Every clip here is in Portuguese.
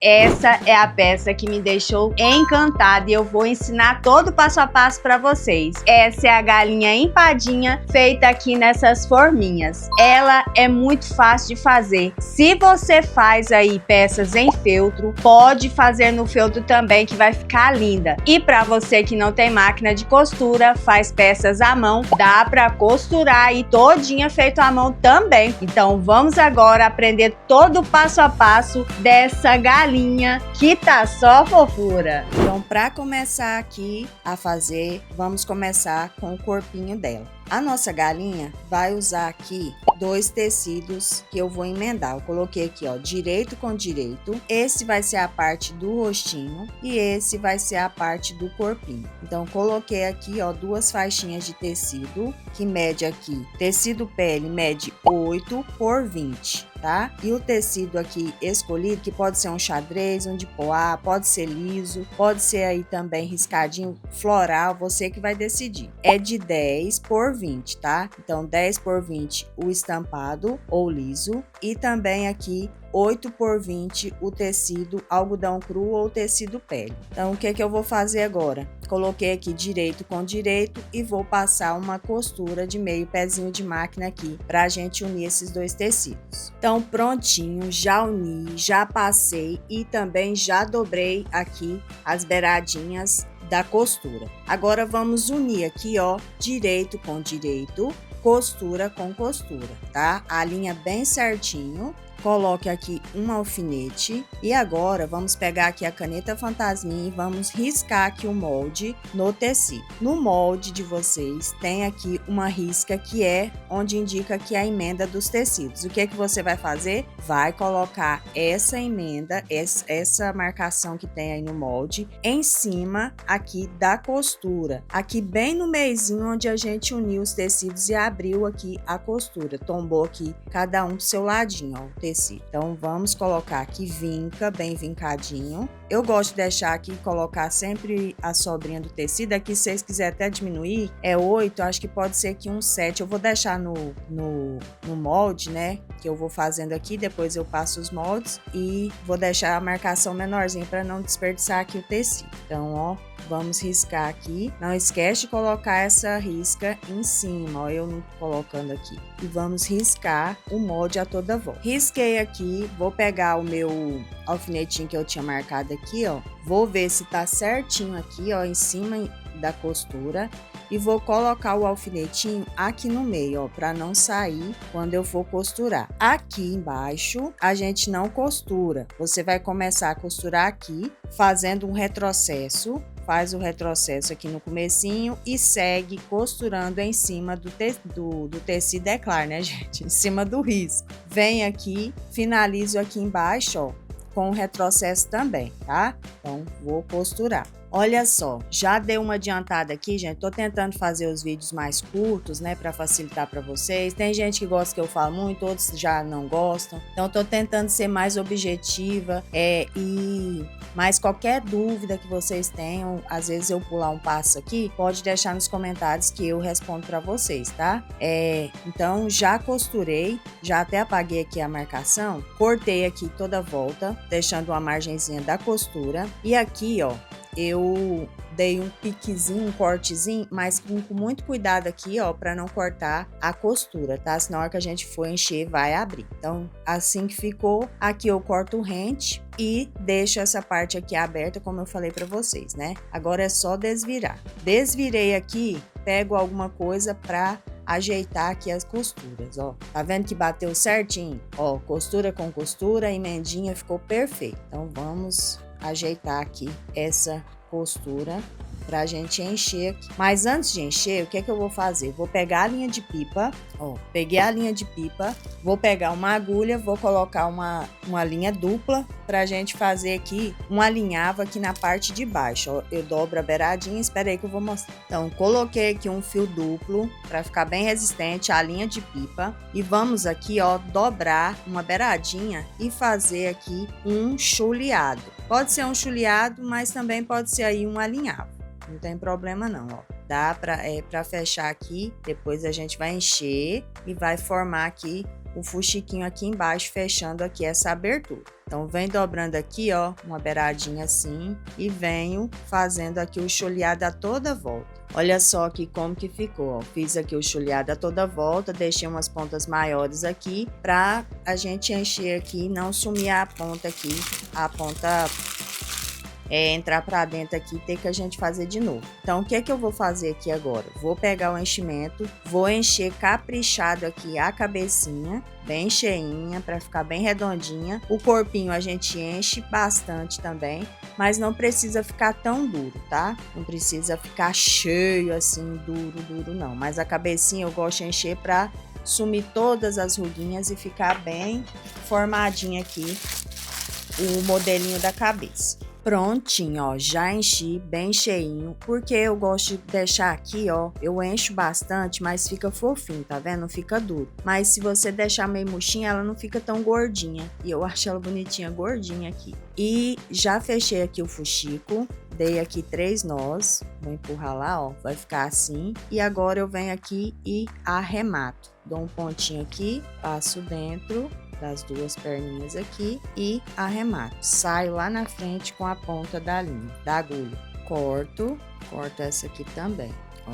Essa é a peça que me deixou encantada e eu vou ensinar todo o passo a passo para vocês. Essa é a galinha empadinha feita aqui nessas forminhas. Ela é muito fácil de fazer. Se você faz aí peças em feltro, pode fazer no feltro também que vai ficar linda. E para você que não tem máquina de costura, faz peças à mão, dá para costurar aí todinha feito à mão também. Então vamos agora aprender todo o passo a passo dessa galinha que tá só fofura. Então, para começar aqui a fazer, vamos começar com o corpinho dela. A nossa galinha vai usar aqui 2 tecidos que eu vou emendar. Eu coloquei aqui, ó, direito com direito. Esse vai ser a parte do rostinho e esse vai ser a parte do corpinho. Então, coloquei aqui, ó, 2 faixinhas de tecido que mede aqui. Tecido pele mede 8 por 20. Tá? E o tecido aqui escolhido, que pode ser um xadrez, um de poá, pode ser liso, pode ser aí também riscadinho, floral, você que vai decidir. É de 10 por 20, tá? Então 10 por 20 o estampado ou liso e também aqui 8 por 20 o tecido algodão cru ou tecido pele. Então o que eu vou fazer agora? Coloquei aqui direito com direito e vou passar uma costura de meio pezinho de máquina aqui pra gente unir esses 2 tecidos. Então prontinho, já uni, já passei e também já dobrei aqui as beiradinhas da costura. Agora vamos unir aqui, ó, direito com direito, costura com costura, tá? A linha bem certinho. Coloque aqui um alfinete e agora vamos pegar aqui a caneta fantasminha e vamos riscar aqui o molde no tecido. No molde de vocês tem aqui uma risca que é onde indica aqui a emenda dos tecidos. O que é que você vai fazer? Vai colocar essa emenda, essa marcação que tem aí no molde em cima aqui da costura. Aqui bem no meizinho onde a gente uniu os tecidos e abriu aqui a costura. Tombou aqui cada um do seu ladinho, ó. Então vamos colocar aqui vinca, bem vincadinho. Eu gosto de deixar aqui, colocar sempre a sobrinha do tecido. Aqui se vocês quiserem até diminuir, é 8, acho que pode ser aqui um 7. Eu vou deixar no molde, né, que eu vou fazendo aqui, depois eu passo os moldes e vou deixar a marcação menorzinha para não desperdiçar aqui o tecido. Então, ó, vamos riscar aqui. Não esquece de colocar essa risca em cima, ó, eu não tô colocando aqui. E vamos riscar o molde a toda volta. Risquei aqui, vou pegar o meu alfinetinho que eu tinha marcado aqui, ó. Vou ver se tá certinho aqui, ó, em cima da costura. E vou colocar o alfinetinho aqui no meio, ó, para não sair quando eu for costurar. Aqui embaixo, a gente não costura. Você vai começar a costurar aqui, fazendo um retrocesso. Faz o retrocesso aqui no comecinho e segue costurando em cima do tecido, é claro, né, gente? Em cima do risco. Vem aqui, finalizo aqui embaixo, ó, com o retrocesso também, tá? Então, vou costurar. Olha só, já dei uma adiantada aqui, gente. Tô tentando fazer os vídeos mais curtos, né, para facilitar para vocês. Tem gente que gosta que eu falo muito, outros já não gostam. Então, tô tentando ser mais objetiva, mas qualquer dúvida que vocês tenham, às vezes eu pular um passo aqui, pode deixar nos comentários que eu respondo para vocês, tá? Então, já costurei, já até apaguei aqui a marcação, cortei aqui toda a volta, deixando uma margenzinha da costura. E aqui, ó, eu dei um piquezinho, um cortezinho, mas com muito cuidado aqui, ó, para não cortar a costura, tá? Senão na hora que a gente for encher, vai abrir. Então, assim que ficou, aqui eu corto o rente e deixo essa parte aqui aberta, como eu falei para vocês, né? Agora é só desvirar. Desvirei aqui, pego alguma coisa para ajeitar aqui as costuras, ó. Tá vendo que bateu certinho? Ó, costura com costura, a emendinha ficou perfeita. Então, vamos ajeitar aqui essa costura pra gente encher aqui. Mas antes de encher, o que é que eu vou fazer? Vou pegar a linha de pipa, ó, peguei a linha de pipa, vou pegar uma agulha, vou colocar uma linha dupla pra gente fazer aqui um alinhavo aqui na parte de baixo, ó. Eu dobro a beiradinha, espera aí que eu vou mostrar. Então, coloquei aqui um fio duplo pra ficar bem resistente a linha de pipa e vamos aqui, ó, dobrar uma beiradinha e fazer aqui um chuleado. Pode ser um chuleado, mas também pode ser aí um alinhavo. Não tem problema não, ó. Dá pra fechar aqui, depois a gente vai encher e vai formar aqui o fuxiquinho aqui embaixo, fechando aqui essa abertura. Então, venho dobrando aqui, ó, uma beiradinha assim e venho fazendo aqui o choleado a toda volta. Olha só aqui como que ficou, ó. Fiz aqui o choleado a toda volta, deixei umas pontas maiores aqui pra a gente encher aqui e não sumir a ponta aqui, a ponta entrar pra dentro aqui e ter que a gente fazer de novo. Então, o que é que eu vou fazer aqui agora? Vou pegar o enchimento, vou encher caprichado aqui a cabecinha, bem cheinha, para ficar bem redondinha. O corpinho a gente enche bastante também, mas não precisa ficar tão duro, tá? Não precisa ficar cheio assim, duro não. Mas a cabecinha eu gosto de encher para sumir todas as ruguinhas e ficar bem formadinha aqui o modelinho da cabeça. Prontinho, ó, já enchi bem cheinho, porque eu gosto de deixar aqui, ó, eu encho bastante, mas fica fofinho, tá vendo? Não fica duro. Mas se você deixar meio murchinha, ela não fica tão gordinha, e eu acho ela bonitinha, gordinha aqui. E já fechei aqui o fuxico, dei aqui 3 nós, vou empurrar lá, ó, vai ficar assim. E agora eu venho aqui e arremato. Dou um pontinho aqui, passo dentro das 2 perninhas aqui e arremato. Saio lá na frente com a ponta da linha, da agulha. Corto essa aqui também, ó.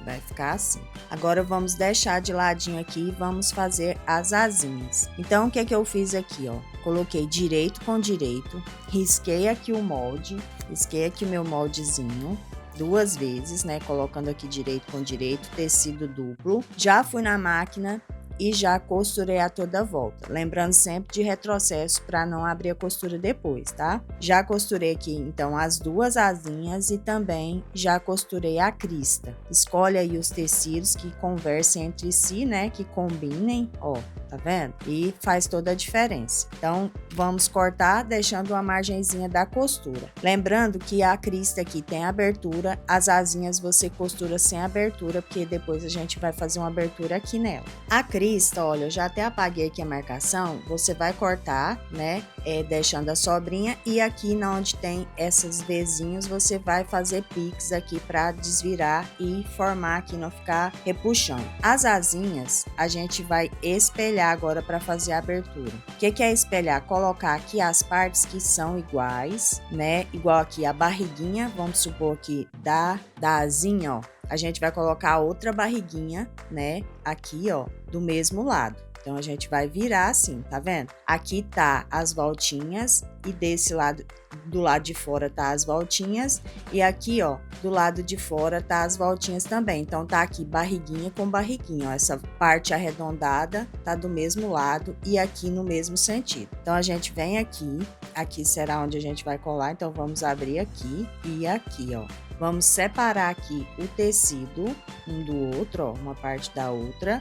Vai ficar assim. Agora vamos deixar de ladinho aqui e vamos fazer as asinhas. Então, o que é que eu fiz aqui, ó? Coloquei direito com direito, risquei aqui o molde, risquei aqui o meu moldezinho 2 vezes, né? Colocando aqui direito com direito, tecido duplo. Já fui na máquina e já costurei a toda volta, lembrando sempre de retrocesso para não abrir a costura depois, tá? Já costurei aqui então as 2 asinhas e também já costurei a crista. Escolhe aí os tecidos que conversem entre si, né? Que combinem, ó, tá vendo? E faz toda a diferença. Então, vamos cortar deixando uma margenzinha da costura. Lembrando que a crista aqui tem abertura, as asinhas você costura sem abertura, porque depois a gente vai fazer uma abertura aqui nela. A crista, olha, eu já até apaguei aqui a marcação, você vai cortar, né, deixando a sobrinha, e aqui na onde tem essas vezinhos, você vai fazer piques aqui para desvirar e formar aqui, não ficar repuxando. As asinhas, a gente vai espelhar agora para fazer a abertura. O que é espelhar? Colocar aqui as partes que são iguais, né, igual aqui a barriguinha, vamos supor aqui da asinha, ó. A gente vai colocar outra barriguinha, né, aqui, ó, do mesmo lado. Então, a gente vai virar assim, tá vendo? Aqui tá as voltinhas e desse lado, do lado de fora tá as voltinhas. E aqui, ó, do lado de fora tá as voltinhas também. Então, tá aqui barriguinha com barriguinha, ó. Essa parte arredondada tá do mesmo lado e aqui no mesmo sentido. Então, a gente vem aqui será onde a gente vai colar. Então, vamos abrir aqui e aqui, ó. Vamos separar aqui o tecido um do outro, ó, uma parte da outra,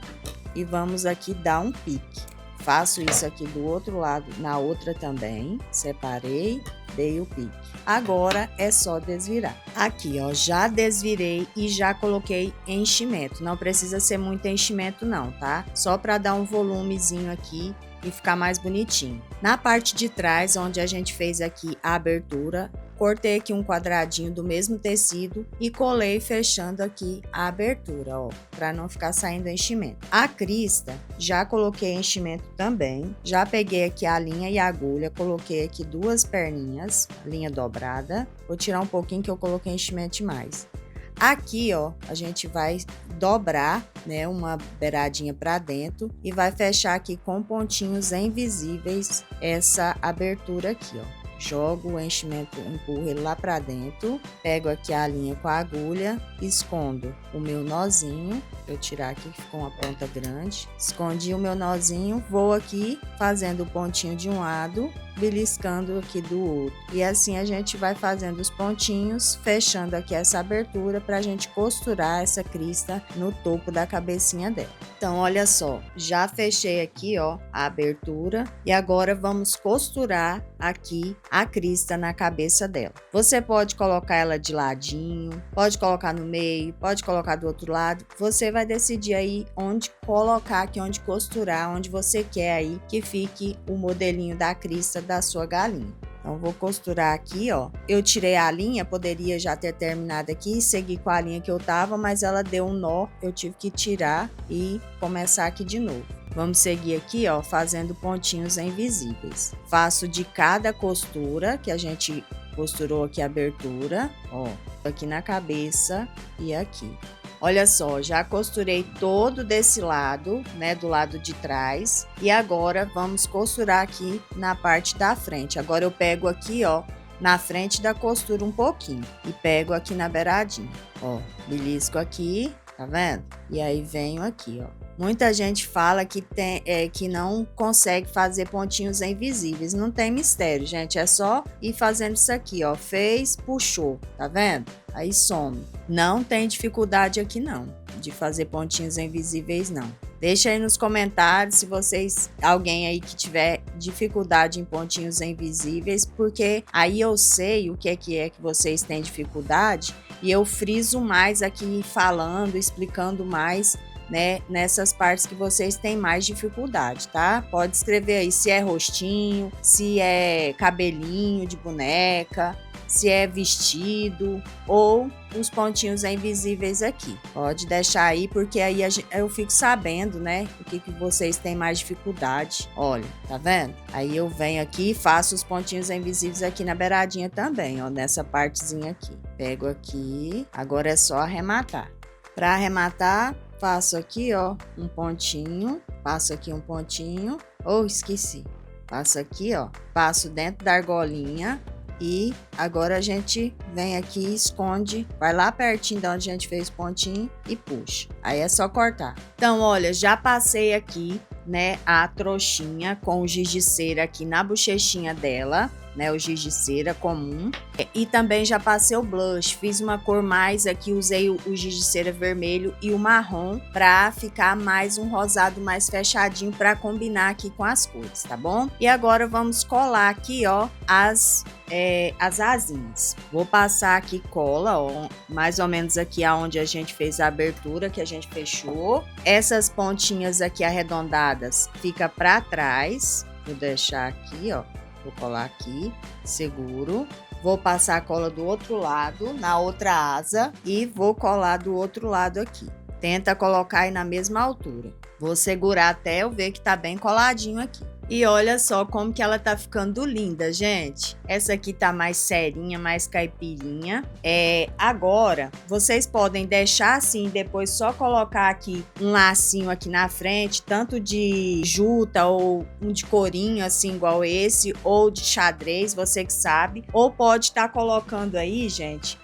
e vamos aqui dar um pique. Faço isso aqui do outro lado, na outra também, separei, dei o pique. Agora é só desvirar. Aqui, ó, já desvirei e já coloquei enchimento. Não precisa ser muito enchimento não, tá? Só para dar um volumezinho aqui e ficar mais bonitinho. Na parte de trás, onde a gente fez aqui a abertura, cortei aqui um quadradinho do mesmo tecido e colei fechando aqui a abertura, ó, para não ficar saindo enchimento. A crista, já coloquei enchimento também, já peguei aqui a linha e a agulha, coloquei aqui 2 perninhas, linha dobrada, vou tirar um pouquinho que eu coloquei enchimento demais. Aqui, ó, a gente vai dobrar, né, uma beiradinha para dentro e vai fechar aqui com pontinhos invisíveis essa abertura aqui, ó. Jogo o enchimento, empurro ele lá para dentro, pego aqui a linha com a agulha, escondo o meu nozinho, eu tirar aqui que ficou uma ponta grande, escondi o meu nozinho, vou aqui fazendo o pontinho de um lado, beliscando aqui do outro. E assim a gente vai fazendo os pontinhos, fechando aqui essa abertura para a gente costurar essa crista no topo da cabecinha dela. Então, olha só, já fechei aqui, ó, a abertura e agora vamos costurar aqui a crista na cabeça dela. Você pode colocar ela de ladinho, pode colocar no meio, pode colocar do outro lado. Você vai decidir aí onde colocar aqui, onde costurar, onde você quer aí que fique o modelinho da crista da sua galinha. Então, vou costurar aqui, ó. Eu tirei a linha, poderia já ter terminado aqui e seguir com a linha que eu tava, mas ela deu um nó, eu tive que tirar e começar aqui de novo. Vamos seguir aqui, ó, fazendo pontinhos invisíveis. Faço de cada costura que a gente costurou aqui a abertura, ó, aqui na cabeça e aqui. Olha só, já costurei todo desse lado, né, do lado de trás. E agora vamos costurar aqui na parte da frente. Agora eu pego aqui, ó, na frente da costura um pouquinho e pego aqui na beiradinha, ó, belisco aqui, tá vendo? E aí venho aqui, ó. Muita gente fala que que não consegue fazer pontinhos invisíveis. Não tem mistério, gente. É só ir fazendo isso aqui, ó. Fez, puxou, tá vendo? Aí some. Não tem dificuldade aqui, não, de fazer pontinhos invisíveis, não. Deixa aí nos comentários se vocês, alguém aí que tiver dificuldade em pontinhos invisíveis, porque aí eu sei o que é que vocês têm dificuldade e eu friso mais aqui falando, explicando mais, né, nessas partes que vocês têm mais dificuldade, tá? Pode escrever aí se é rostinho, se é cabelinho de boneca, se é vestido ou os pontinhos invisíveis aqui. Pode deixar aí, porque aí eu fico sabendo, né, o que vocês têm mais dificuldade. Olha, tá vendo? Aí eu venho aqui e faço os pontinhos invisíveis aqui na beiradinha também, ó, nessa partezinha aqui. Pego aqui, agora é só arrematar. Para arrematar, faço aqui, ó, um pontinho, passo aqui um pontinho, esqueci. Passo aqui, ó, passo dentro da argolinha e agora a gente vem aqui e esconde, vai lá pertinho de onde a gente fez o pontinho e puxa. Aí é só cortar. Então, olha, já passei aqui, né, a trouxinha com o giz de cera aqui na bochechinha dela, né, o giz de cera comum. E também já passei o blush, fiz uma cor mais aqui, usei o giz de cera vermelho e o marrom pra ficar mais um rosado mais fechadinho pra combinar aqui com as cores, tá bom? E agora vamos colar aqui, ó, as asinhas. Vou passar aqui cola, ó, mais ou menos aqui aonde a gente fez a abertura, que a gente fechou. Essas pontinhas aqui arredondadas fica pra trás. Vou deixar aqui, ó. Vou colar aqui, seguro. Vou passar a cola do outro lado, na outra asa, e vou colar do outro lado aqui. Tenta colocar aí na mesma altura. Vou segurar até eu ver que tá bem coladinho aqui. E olha só como que ela tá ficando linda, gente. Essa aqui tá mais serinha, mais caipirinha. Agora, vocês podem deixar assim, depois só colocar aqui um lacinho aqui na frente, tanto de juta ou um de corinho, assim, igual esse, ou de xadrez, você que sabe. Ou pode estar colocando aí, gente,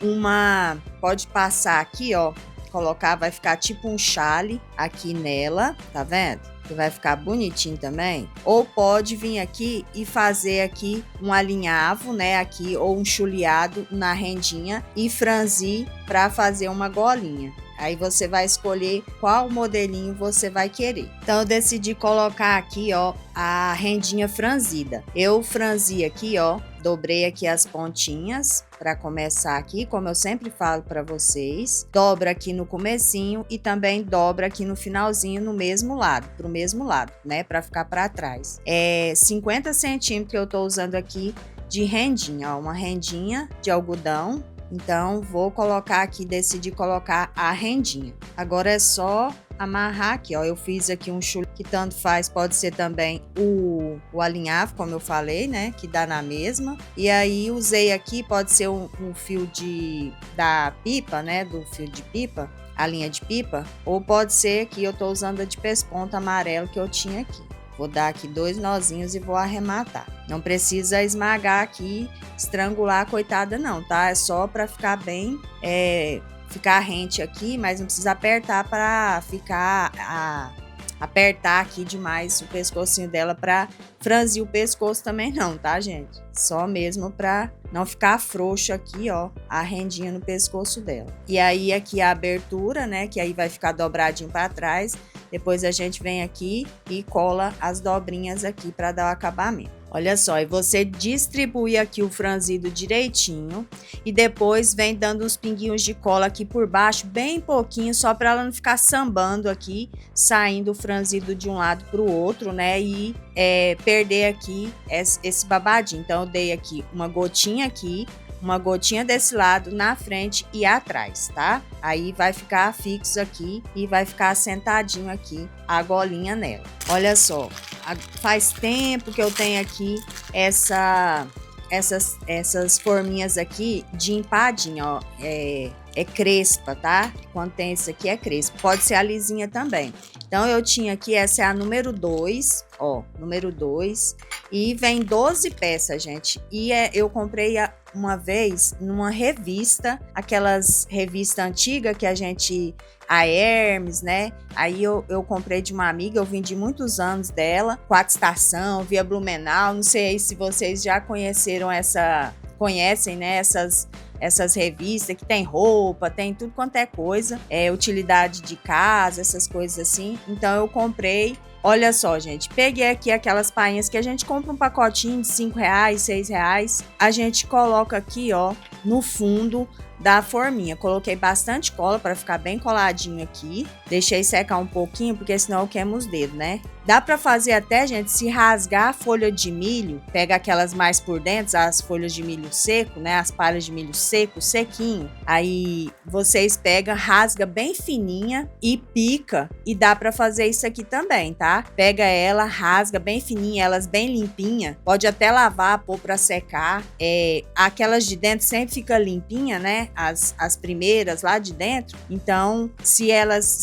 pode passar aqui, ó, colocar, vai ficar tipo um chale aqui nela, tá vendo? Que vai ficar bonitinho também. Ou pode vir aqui e fazer aqui um alinhavo, né, aqui, ou um chuleado na rendinha e franzir para fazer uma golinha. Aí você vai escolher qual modelinho você vai querer. Então eu decidi colocar aqui, ó, a rendinha franzida. Eu franzi aqui, ó, dobrei aqui as pontinhas para começar aqui, como eu sempre falo para vocês. Dobra aqui no comecinho e também dobra aqui no finalzinho no mesmo lado, pro mesmo lado, né, para ficar para trás. 50 centímetros que eu tô usando aqui de rendinha, ó, uma rendinha de algodão. Então, vou colocar aqui, decidi colocar a rendinha. Agora é só amarrar aqui, ó. Eu fiz aqui um chulé que tanto faz, pode ser também o alinhavo, como eu falei, né? Que dá na mesma. E aí, usei aqui, pode ser um fio da pipa, né? Do fio de pipa, a linha de pipa. Ou pode ser que eu tô usando a de pesponta amarelo que eu tinha aqui. Vou dar aqui 2 nozinhos e vou arrematar. Não precisa esmagar aqui, estrangular a coitada não, tá? É só para ficar bem, ficar rente aqui, mas não precisa apertar para apertar aqui demais o pescocinho dela para franzir o pescoço também não, tá, gente? Só mesmo para não ficar frouxo aqui, ó, a rendinha no pescoço dela. E aí aqui a abertura, né, que aí vai ficar dobradinho para trás. Depois a gente vem aqui e cola as dobrinhas aqui para dar o acabamento. Olha só, e você distribui aqui o franzido direitinho e depois vem dando uns pinguinhos de cola aqui por baixo, bem pouquinho, só para ela não ficar sambando aqui, saindo o franzido de um lado para o outro, né? E perder aqui esse babadinho. Então, eu dei aqui, uma gotinha desse lado, na frente e atrás, tá? Aí vai ficar fixo aqui e vai ficar assentadinho aqui a golinha nela. Olha só, faz tempo que eu tenho aqui essas forminhas aqui de empadinha, ó. É crespa, tá? Quando tem esse aqui é crespa. Pode ser a lisinha também. Então, eu tinha aqui, essa é a número 2, ó, número 2. E vem 12 peças, gente. E eu comprei uma vez numa revista, aquelas revistas antigas que a Hermes, né? Aí eu comprei de uma amiga, eu vendi muitos anos dela, Quatro Estação, Via Blumenau, não sei se vocês já conheceram conhecem, né, essas revistas que tem roupa, tem tudo quanto é coisa, utilidade de casa, essas coisas assim. Então eu comprei. Olha só, gente, peguei aqui aquelas painhas que a gente compra um pacotinho de R$5, R$6. A gente coloca aqui, ó, no fundo da forminha. Coloquei bastante cola para ficar bem coladinho aqui. Deixei secar um pouquinho, porque senão eu queimo os dedos, né? Dá para fazer até, gente, se rasgar a folha de milho, pega aquelas mais por dentro, as folhas de milho seco, né? As palhas de milho seco, sequinho. Aí vocês pegam, rasga bem fininha e pica. E dá para fazer isso aqui também, tá? Pega ela, rasga bem fininha, elas bem limpinha. Pode até lavar, pôr para secar. Aquelas de dentro sempre fica limpinha, né? As primeiras lá de dentro. Então, se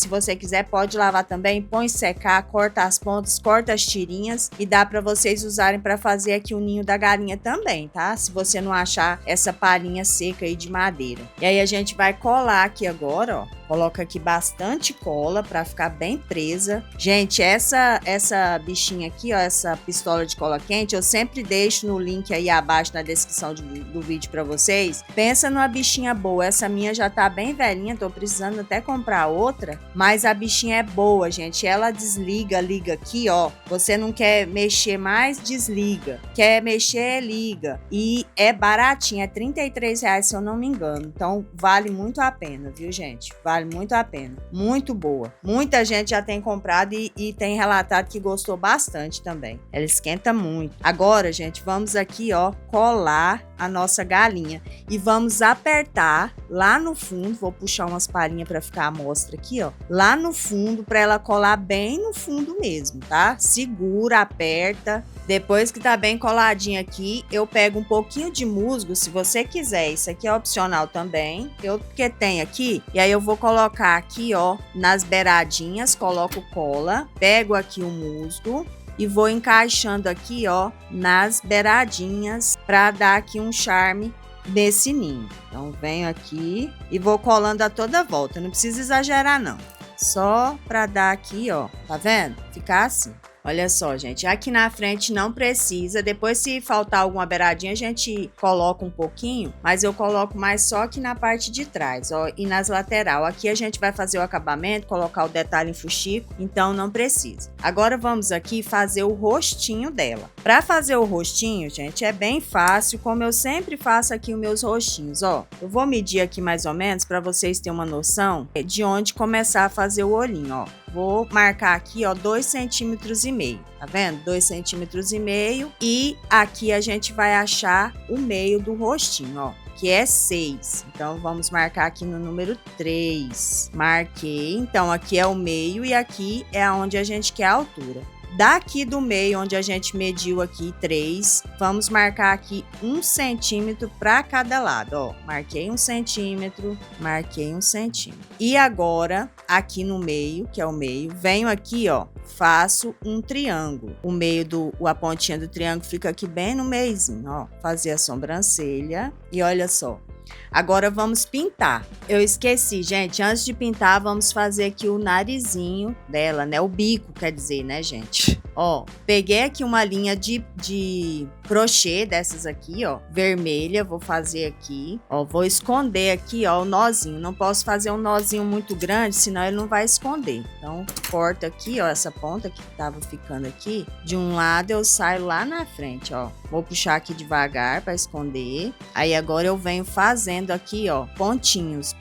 você quiser, pode lavar também, põe secar, corta as pontas, corta as tirinhas e dá para vocês usarem para fazer aqui o ninho da galinha também, tá? Se você não achar essa palhinha seca aí de madeira. E aí a gente vai colar aqui agora, ó. Coloca aqui bastante cola para ficar bem presa. Gente, essa bichinha aqui, ó, essa pistola de cola quente, eu sempre deixo no link aí abaixo na descrição do vídeo para vocês. Pensa numa bichinha boa. Essa minha já tá bem velhinha, tô precisando até comprar outra, mas a bichinha é boa, gente. Ela desliga, liga aqui, ó. Você não quer mexer mais, desliga. Quer mexer, liga. E é baratinha, é R$33, se eu não me engano. Então, vale muito a pena, viu, gente? Vale muito a pena. Muito boa. Muita gente já tem comprado e tem relatado que gostou bastante também. Ela esquenta muito. Agora, gente, vamos aqui, ó, colar a nossa galinha e vamos apertar lá no fundo. Vou puxar umas palhinhas para ficar à mostra aqui, ó. Lá no fundo, para ela colar bem no fundo mesmo, tá? Segura, aperta. Depois que tá bem coladinho aqui, eu pego um pouquinho de musgo, se você quiser. Isso aqui é opcional também, porque tem aqui. E aí eu vou colocar aqui, ó, nas beiradinhas, coloco cola, pego aqui o musgo e vou encaixando aqui, ó, nas beiradinhas para dar aqui um charme nesse ninho. Então venho aqui e vou colando a toda volta, não precisa exagerar não. Só para dar aqui, ó, tá vendo? Ficar assim. Olha só, gente, aqui na frente não precisa, depois se faltar alguma beiradinha a gente coloca um pouquinho, mas eu coloco mais só aqui na parte de trás, ó, e nas lateral. Aqui a gente vai fazer o acabamento, colocar o detalhe em fuxico, então não precisa. Agora vamos aqui fazer o rostinho dela. Para fazer o rostinho, gente, é bem fácil, como eu sempre faço aqui os meus rostinhos, ó. Eu vou medir aqui mais ou menos para vocês terem uma noção de onde começar a fazer o olhinho, ó. Vou marcar aqui, ó, 2,5 cm, tá vendo? 2,5 cm. E aqui a gente vai achar o meio do rostinho, ó, que é 6. Então, vamos marcar aqui no número 3. Marquei. Então, aqui é o meio e aqui é onde a gente quer a altura. Daqui do meio, onde a gente mediu aqui 3, vamos marcar aqui 1 centímetro para cada lado, ó. Marquei 1 centímetro, marquei 1 centímetro. E agora, aqui no meio, que é o meio, venho aqui, ó, faço um triângulo. A pontinha do triângulo fica aqui bem no meiozinho, ó. Fazer a sobrancelha e olha só. Agora vamos pintar. Eu esqueci, gente, antes de pintar vamos fazer aqui o narizinho dela, né? O bico, quer dizer, né, gente? Ó, peguei aqui uma linha de crochê dessas aqui, ó, vermelha, vou fazer aqui, ó, vou esconder aqui, ó, o nozinho. Não posso fazer um nozinho muito grande, senão ele não vai esconder. Então, corto aqui, ó, essa ponta que tava ficando aqui. De um lado eu saio lá na frente, ó. Vou puxar aqui devagar para esconder. Aí agora eu venho fazendo aqui, ó, pontinhos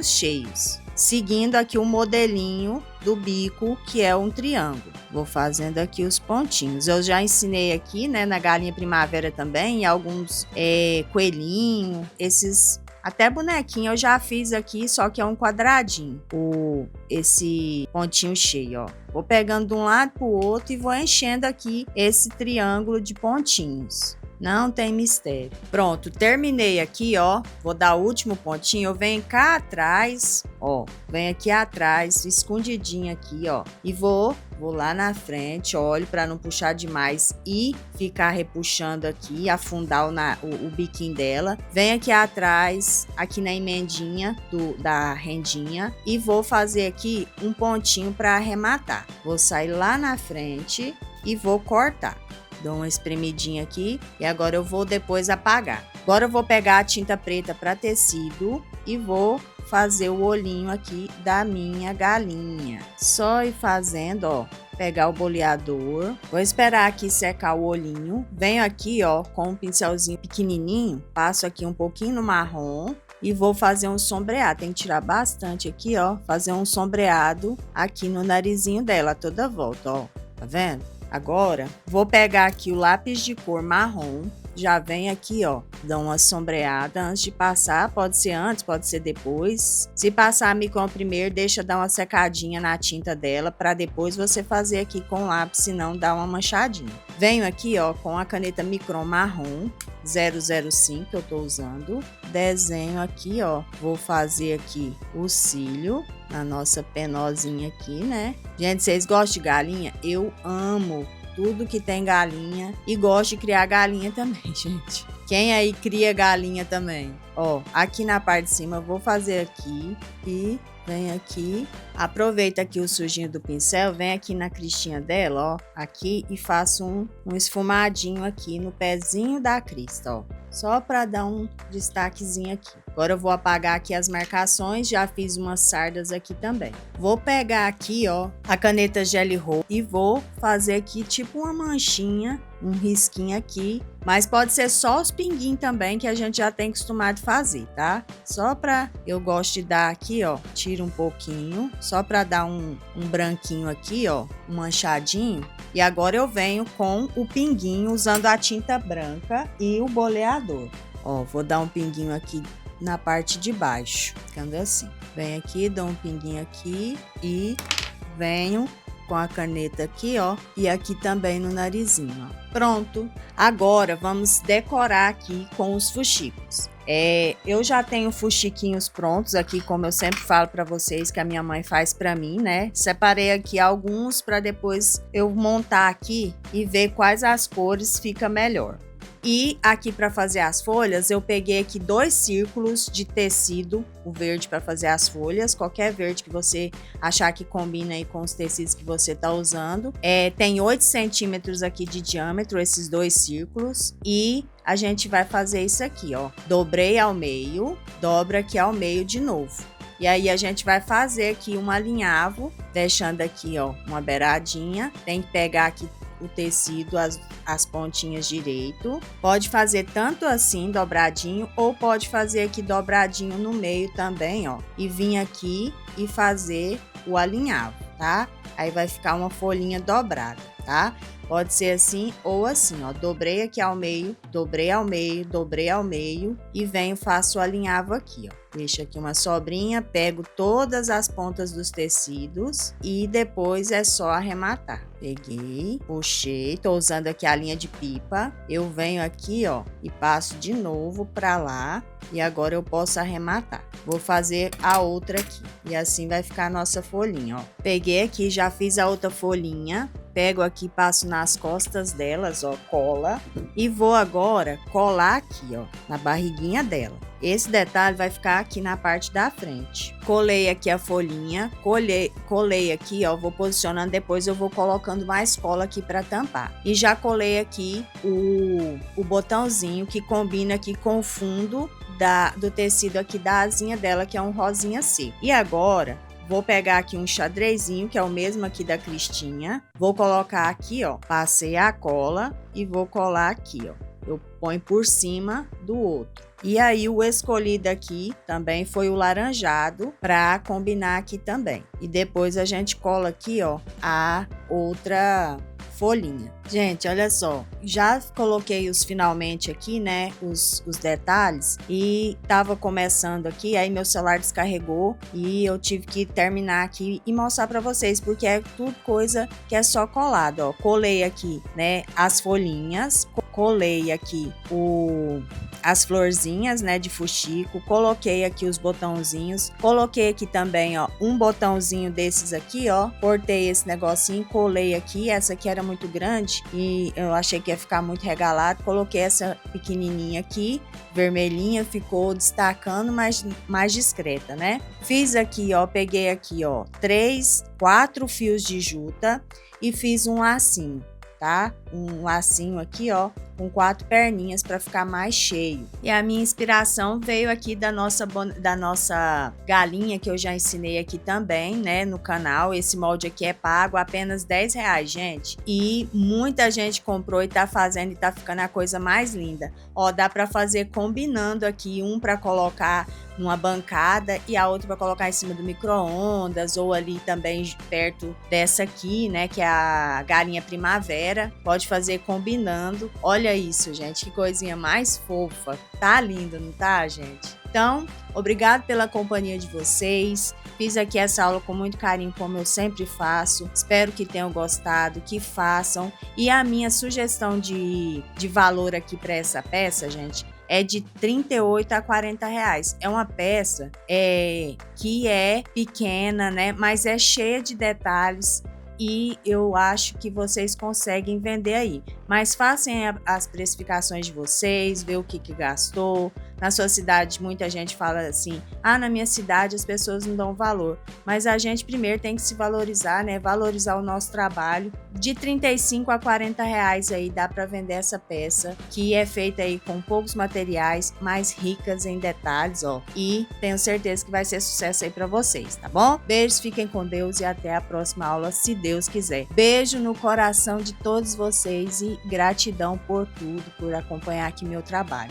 cheios. Seguindo aqui o modelinho do bico, que é um triângulo. Vou fazendo aqui os pontinhos. Eu já ensinei aqui, né, na galinha primavera também, alguns coelhinhos, esses... Até bonequinho eu já fiz aqui, só que é um quadradinho. Esse pontinho cheio, ó. Vou pegando de um lado pro outro e vou enchendo aqui esse triângulo de pontinhos. Não tem mistério. Pronto, terminei aqui, ó. Vou dar o último pontinho. Eu venho cá atrás, ó. Venho aqui atrás, escondidinho aqui, ó. E vou lá na frente, olho para não puxar demais e ficar repuxando aqui, afundar o biquinho dela. Venho aqui atrás, aqui na emendinha da rendinha e vou fazer aqui um pontinho para arrematar. Vou sair lá na frente e vou cortar. Dou uma espremidinha aqui e agora eu vou depois apagar. Agora eu vou pegar a tinta preta para tecido e vou fazer o olhinho aqui da minha galinha. Só ir fazendo, ó, pegar o boleador. Vou esperar aqui secar o olhinho. Venho aqui, ó, com um pincelzinho pequenininho, passo aqui um pouquinho no marrom e vou fazer um sombreado. Tem que tirar bastante aqui, ó, fazer um sombreado aqui no narizinho dela, toda volta, ó. Tá vendo? Agora, vou pegar aqui o lápis de cor marrom, já vem aqui, ó, dá uma sombreada antes de passar, pode ser antes, pode ser depois. Se passar a micron primeiro, deixa dar uma secadinha na tinta dela, para depois você fazer aqui com o lápis, senão dá uma manchadinha. Venho aqui, ó, com a caneta micron marrom, 005 que eu tô usando, desenho aqui, ó, vou fazer aqui o cílio na nossa penosinha aqui, né? Gente, vocês gostam de galinha? Eu amo tudo que tem galinha e gosto de criar galinha também, gente. Quem aí cria galinha também? Ó, aqui na parte de cima eu vou fazer aqui e vem aqui, aproveita aqui o sujinho do pincel, vem aqui na cristinha dela, ó, aqui e faço um esfumadinho aqui no pezinho da crista, ó, só para dar um destaquezinho aqui. Agora eu vou apagar aqui as marcações, já fiz umas sardas aqui também. Vou pegar aqui, ó, a caneta Gelly Roll e vou fazer aqui tipo uma manchinha, um risquinho aqui, mas pode ser só os pinguinhos também, que a gente já tem acostumado a fazer, tá? Só pra, eu gosto de dar aqui, ó, tiro um pouquinho, só pra dar um branquinho aqui, ó, um manchadinho. E agora eu venho com o pinguinho, usando a tinta branca e o boleador. Ó, vou dar um pinguinho aqui na parte de baixo, ficando assim. Venho aqui, dou um pinguinho aqui e venho com a caneta aqui, ó, e aqui também no narizinho, ó. Pronto. Agora vamos decorar aqui com os fuxicos. Eu já tenho fuxiquinhos prontos aqui, como eu sempre falo para vocês, que a minha mãe faz para mim, né? Separei aqui alguns para depois eu montar aqui e ver quais as cores fica melhor. E aqui para fazer as folhas, eu peguei aqui 2 círculos de tecido, o verde para fazer as folhas, qualquer verde que você achar que combina aí com os tecidos que você tá usando. Tem 8 centímetros aqui de diâmetro, esses 2 círculos, e a gente vai fazer isso aqui, ó. Dobrei ao meio, dobra aqui ao meio de novo. E aí a gente vai fazer aqui um alinhavo, deixando aqui, ó, uma beiradinha. Tem que pegar aqui o tecido, as pontinhas direito. Pode fazer tanto assim, dobradinho, ou pode fazer aqui dobradinho no meio também, ó. E vir aqui e fazer o alinhavo, tá? Aí vai ficar uma folhinha dobrada, tá? Pode ser assim ou assim, ó. Dobrei aqui ao meio, dobrei ao meio, dobrei ao meio e venho, faço o alinhavo aqui, ó. Deixo aqui uma sobrinha, pego todas as pontas dos tecidos e depois é só arrematar. Peguei, puxei, tô usando aqui a linha de pipa. Eu venho aqui, ó, e passo de novo pra lá e agora eu posso arrematar. Vou fazer a outra aqui e assim vai ficar a nossa folhinha, ó. Peguei aqui, já fiz a outra folhinha. pego aqui, passo nas costas delas, ó, cola. E vou agora colar aqui, ó, na barriguinha dela. Esse detalhe vai ficar aqui na parte da frente. Colei aqui a folhinha, colei aqui, ó, vou posicionando, depois eu vou colocando mais cola aqui para tampar. E já colei aqui o botãozinho que combina aqui com o fundo do tecido aqui da asinha dela, que é um rosinha seco. E agora, vou pegar aqui um xadrezinho, que é o mesmo aqui da Cristinha. Vou colocar aqui, ó, passei a cola e vou colar aqui, ó. Eu ponho por cima do outro. E aí o escolhido aqui também foi o laranjado para combinar aqui também. E depois a gente cola aqui, ó, a outra folhinha. Gente, olha só, já coloquei os finalmente aqui, né, os detalhes, e tava começando aqui, aí meu celular descarregou e eu tive que terminar aqui e mostrar para vocês, porque é tudo coisa que é só colado, ó. Colei aqui, né, as folhinhas, colei aqui as florzinhas, né, de fuxico, coloquei aqui os botãozinhos, coloquei aqui também, ó, um botãozinho desses aqui, ó, cortei esse negocinho, colei aqui, essa aqui era muito grande e eu achei que ia ficar muito regalado, coloquei essa pequenininha aqui, vermelhinha, ficou destacando, mas mais discreta, né? Fiz aqui, ó, peguei aqui, ó, 4 fios de juta e fiz um lacinho, tá? Um lacinho aqui, ó, com 4 perninhas para ficar mais cheio. E a minha inspiração veio aqui da nossa galinha, que eu já ensinei aqui também, né, no canal. Esse molde aqui é pago, apenas R$10, gente. E muita gente comprou e tá fazendo e tá ficando a coisa mais linda. Ó, dá para fazer combinando aqui, um para colocar numa bancada e a outra para colocar em cima do micro-ondas, ou ali também perto dessa aqui, né, que é a galinha primavera. Pode fazer combinando. Olha isso, gente, que coisinha mais fofa. Tá lindo, não tá, gente? Então, obrigado pela companhia de vocês. Fiz aqui essa aula com muito carinho, como eu sempre faço. Espero que tenham gostado, que façam. E a minha sugestão de valor aqui para essa peça, gente, é de R$38 a R$40. É uma peça que é pequena, né? Mas é cheia de detalhes. E eu acho que vocês conseguem vender aí. Mas façam as precificações de vocês, ver o que gastou. Na sua cidade, muita gente fala assim, na minha cidade as pessoas não dão valor. Mas a gente primeiro tem que se valorizar, né? Valorizar o nosso trabalho. De R$35 a R$40 aí dá para vender essa peça, que é feita aí com poucos materiais, mais ricas em detalhes, ó. E tenho certeza que vai ser sucesso aí para vocês, tá bom? Beijos, fiquem com Deus e até a próxima aula, se Deus quiser. Beijo no coração de todos vocês e gratidão por tudo, por acompanhar aqui meu trabalho.